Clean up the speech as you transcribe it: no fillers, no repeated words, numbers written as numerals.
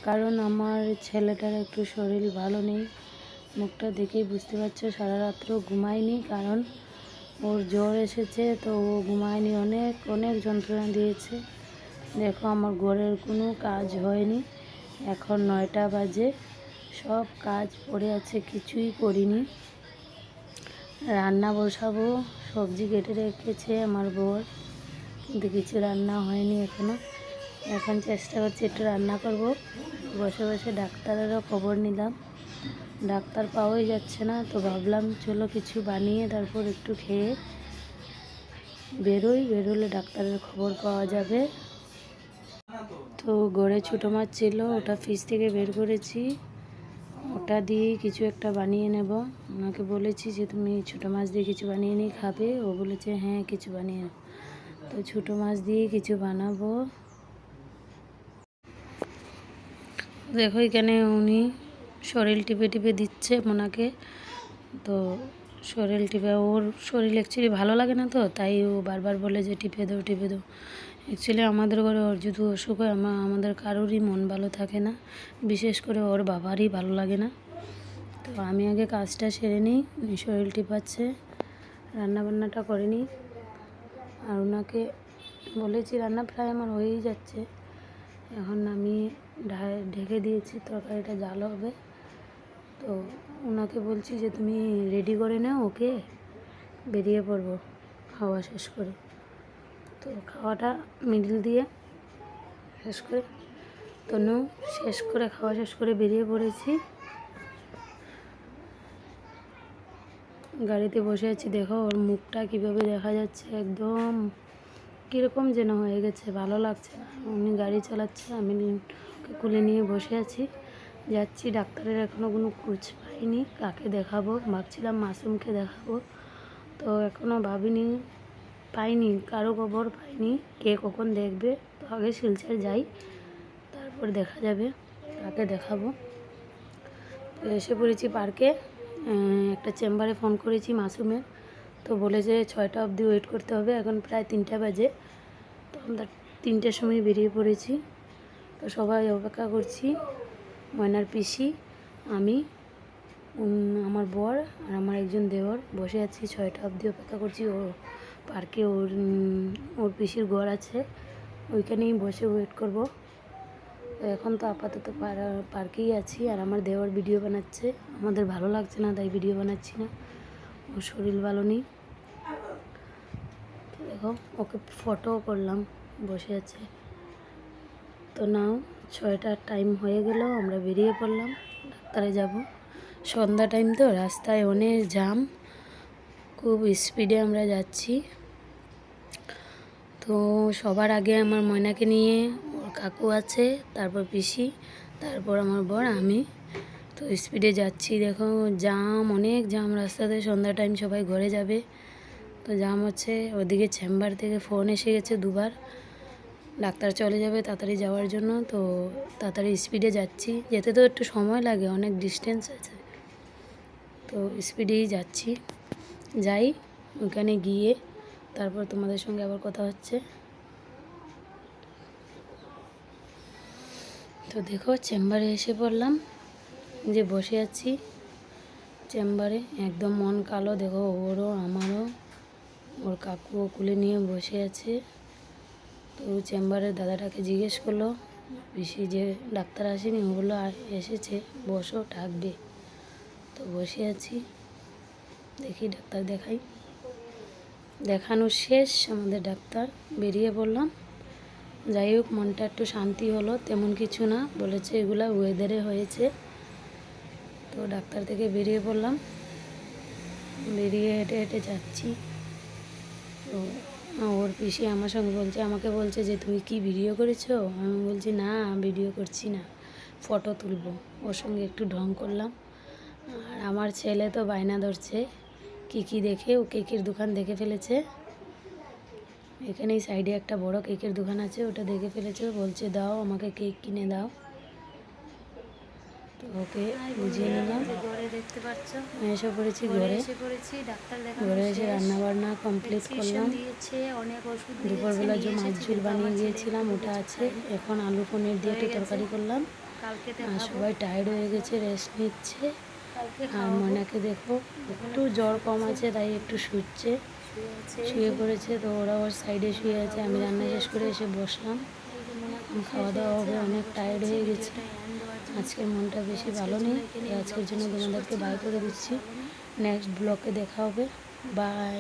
কারণ আমার ছেলেটার একটু শরীর ভালো নেই। মুখটা দেখেই বুঝতে পারছো, সারা রাত্র ঘুমায়নি, কারণ ওর জ্বর এসেছে, তো ও ঘুমায়নি, অনেক অনেক যন্ত্রণা দিয়েছে। দেখো আমার ঘরের কোনো কাজ হয়নি, এখন 9টা বাজে, সব কাজ পড়ে আছে, কিছুই করিনি। রান্না বসাবো, সবজি কেটে রেখেছে আমার বর, কিন্তু কিছু রান্না হয়নি এখনও। এখন চেষ্টা করছি একটু রান্না করব। বসে বসে ডাক্তারেরও খবর নিলাম, ডাক্তার পাওয়াই যাচ্ছে না, তো ভাবলাম চলো কিছু বানিয়ে তারপর একটু খেয়ে বেরোলে ডাক্তারের খবর পাওয়া যাবে। তো ঘরে ছোটো মাছ ছিল, ওটা ফ্রিজ থেকে বের করেছি, ওটা দিয়ে কিছু একটা বানিয়ে নেব। ওনাকে বলেছি যে তুমি ছোটো মাছ দিয়ে কিছু বানিয়ে নিয়ে খাবে, ও বলেছে হ্যাঁ কিছু বানিয়ে নেব। তো ছোটো মাছ দিয়ে কিছু বানাবো। দেখো এখানে উনি শরীর টিপে টিপে দিচ্ছে মোনাকে, তো শরীর টিপে, ওর শরীর অ্যাকচুয়ালি ভালো লাগে না, তো তাই ও বারবার বলে যে টিপে দাও টিপে দাও। অ্যাকচুয়ালি আমাদের ঘরে ওর যদি অসুখ হয় আমাদের কারোরই মন ভালো থাকে না, বিশেষ করে ওর বাবারই ভালো লাগে না। তো আমি আগে কাজটা সেরে নিই, উনি শরীর টিপাচ্ছে, রান্নাবান্নাটা করে নিই। আর ওনাকে বলেছি রান্না প্রায় আমার হয়েই যাচ্ছে, এখন আমি ঢেকে দিয়েছি, তরকারিটা জাল হবে। তো ওনাকে বলছি যে তুমি রেডি করে নাও, ওকে বেরিয়ে পড়বো খাওয়া শেষ করে। তো খাওয়াটা মিডল দিয়ে শেষ করে, তনু শেষ করে খাওয়া শেষ করে বেরিয়ে পড়েছি। গাড়িতে বসে আছি, দেখো ওর মুখটা কীভাবে দেখা যাচ্ছে, একদম কীরকম যেন হয়ে গেছে, ভালো লাগছে না। উনি গাড়ি চালাচ্ছে, আমি ওকে কুলে নিয়ে বসে আছি, যাচ্ছি। ডাক্তারের এখনও কোনো খোঁজ পাইনি, কাকে দেখাবো, ভাবছিলাম মাসুমকে দেখাবো, তো এখনও পাইনি, কারো খবর পাইনি, কে কখন দেখবে। তো আগে শিলচর যাই, তারপর দেখা যাবে কাকে দেখাবো। তো এসে পড়েছি পার্কে, একটা চেম্বারে ফোন করেছি মাসুমের, তো বলেছে 6টা অবধি ওয়েট করতে হবে, এখন প্রায় 3টা বাজে। তো আমরা 3টের সময় বেরিয়ে পড়েছি, তো সবাই অপেক্ষা করছি, ময়নার পিসি, আমি, আমার বর আর আমার একজন দেওর বসে আছি, 6টা অবধি অপেক্ষা করছি। ও পার্কে ওর পিসির ঘর আছে, ওইখানেই বসে ওয়েট করব। তো এখন তো আপাতত পার্কেই আছি, আর আমার দেওর ভিডিও বানাচ্ছে, আমাদের ভালো লাগছে না তাই ভিডিও বানাচ্ছি না, ওর শরীর ভালো নেই। দেখো ওকে ফটো করলাম, বসে আছে। তো নাও 6টার টাইম হয়ে গেল, আমরা বেরিয়ে পড়লাম, ডাক্তারে যাব। সন্ধ্যা টাইম তো, রাস্তায় অনেক জ্যাম, খুব স্পিডে আমরা যাচ্ছি। তো সবার আগে আমার ময়নাকে নিয়ে ওর কাকু আছে, তারপর পিসি, তারপর আমার বর, আমি। তো স্পিডে যাচ্ছি, দেখো জ্যাম, অনেক জ্যাম রাস্তাতে, সন্ধ্যা টাইম সবাই ঘরে যাবে, তো জ্যাম হচ্ছে। ওদিকে চেম্বার থেকে ফোন এসে গেছে 2বার, ডাক্তার চলে যাবে তাড়াতাড়ি যাওয়ার জন্য, তো তাড়াতাড়ি স্পিডে যাচ্ছি, যেতে তো একটু সময় লাগে, অনেক ডিস্টেন্স আছে, তো স্পিডেই যাচ্ছি। যাই, ওখানে গিয়ে তারপর তোমাদের সঙ্গে আবার কথা হচ্ছে। তো দেখো চেম্বারে এসে পড়লাম, যে বসে আছি চেম্বারে, একদম মন কালো, দেখো ওরও আমারও, ওর কাকুও কুলে নিয়ে বসে আছে। তো চেম্বারের দাদাটাকে জিজ্ঞেস করলো, পিসি যে ডাক্তার আসেনি, ও বললো এসেছে, বসো ডাকবে। তো বসে আছি, দেখি ডাক্তার দেখাই। দেখানো শেষ আমাদের, ডাক্তার বেরিয়ে পড়লাম। যাই হোক মনটা একটু শান্তি হলো, তেমন কিছু না, বলেছে এগুলা ওয়েদারে হয়েছে। তো ডাক্তার থেকে বেরিয়ে পড়লাম, বেরিয়ে হেঁটে হেঁটে যাচ্ছি। তো ওর পিসি আমার সঙ্গে আমাকে বলছে যে তুমি কি ভিডিও করেছো? আমি বলছি না ভিডিও করছি না, ফটো তুলবো। ওর সঙ্গে একটু ঢং করলাম। আর আমার ছেলে তো বায়না ধরছে, কী দেখে, ও কেকের দোকান দেখে ফেলেছে, এখানেই সাইডে একটা বড় কেকের দোকান আছে, ওটা দেখে ফেলেছে, বলছে দাও আমাকে কেক কিনে দাও। তো ওকে বুঝিয়ে নিলাম। ঘরে দেখতে পাচ্ছ এসে পড়েছি, ঘরে এসে রান্নাবান্না কমপ্লিট করলাম। দুপুরবেলা যে মাছ ঝোল বানিয়ে গিয়েছিলাম ওটা আছে, এখন আলু পনির দিয়ে একটু তরকারি করলাম। কালকে আর সবাই টায়ার্ড হয়ে গেছে, রেস্ট নিচ্ছে। আর মনাকে দেখো একটু জ্বর কম আছে, তাই একটু শুয়ে পড়েছে। তো ওরা ওর সাইডে শুয়ে আছে, আমি রান্না শেষ করে এসে বসলাম। খাওয়া দাওয়া হবে, অনেক টায়ার্ড হয়ে গেছে। আজকের মনটা বেশি ভালো নেই, তাই আজকের জন্য তোমাদেরকে বাই করে দিচ্ছি। নেক্সট ব্লগে দেখা হবে। বাই।